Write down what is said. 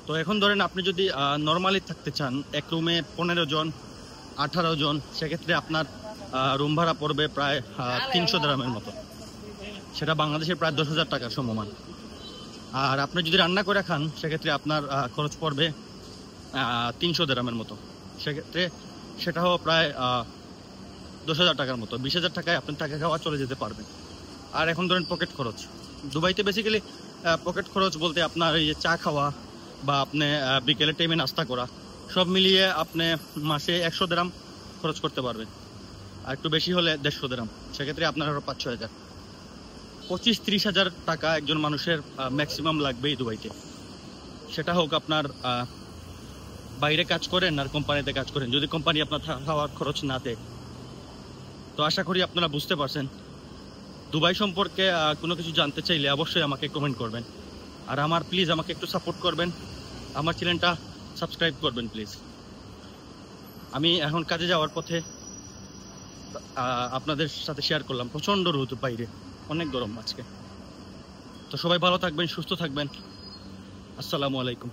তো এখন ধরেন আপনি যদি নর্মালি থাকতে চান, এক রুমে 15 জন 18 জন, সেক্ষেত্রে আপনার রুম ভাড়া পড়বে প্রায় 300 দিরহামের মতো। সেটা বাংলাদেশের প্রায় 10,000 টাকার সমমান। আর আপনি যদি রান্না করে খান সেক্ষেত্রে আপনার খরচ পড়বে 300 দিরহামের মতো। সেক্ষেত্রে সেটাও প্রায় 10,000 টাকার মতো। 20,000 টাকায় আপনি টাকা খাওয়া চলে যেতে পারবেন। আর এখন ধরেন পকেট খরচ, দুবাইতে বেসিক্যালি পকেট খরচ বলতে আপনার এই যে চা খাওয়া বা আপনি বিকেলে টাইমে নাস্তা করা, সব মিলিয়ে আপনি মাসে 100 দিরহাম খরচ করতে পারবেন। আর একটু বেশি হলে 150 দিরহাম। সেক্ষেত্রে আপনার আরও 5-6 হাজার, 25-30 হাজার টাকা একজন মানুষের ম্যাক্সিমাম লাগবে এই দুবাইতে। সেটা হোক আপনার বাইরে কাজ করেন আর কোম্পানিতে কাজ করেন, যদি কোম্পানি আপনার খাওয়ার খরচ না দেয়। তো আশা করি আপনারা বুঝতে পারছেন। দুবাই সম্পর্কে কোনো কিছু জানতে চাইলে অবশ্যই আমাকে কমেন্ট করবেন। আর প্লিজ আমাকে একটু সাপোর্ট করবেন, আমার চ্যানেলটা সাবস্ক্রাইব করবেন প্লিজ। আমি এখন কাজে যাওয়ার পথে আপনাদের সাথে শেয়ার করলাম। প্রচণ্ড রোদ বাইরে, অনেক গরম আজকে। তো সবাই ভালো থাকবেন, সুস্থ থাকবেন। আসসালামু আলাইকুম।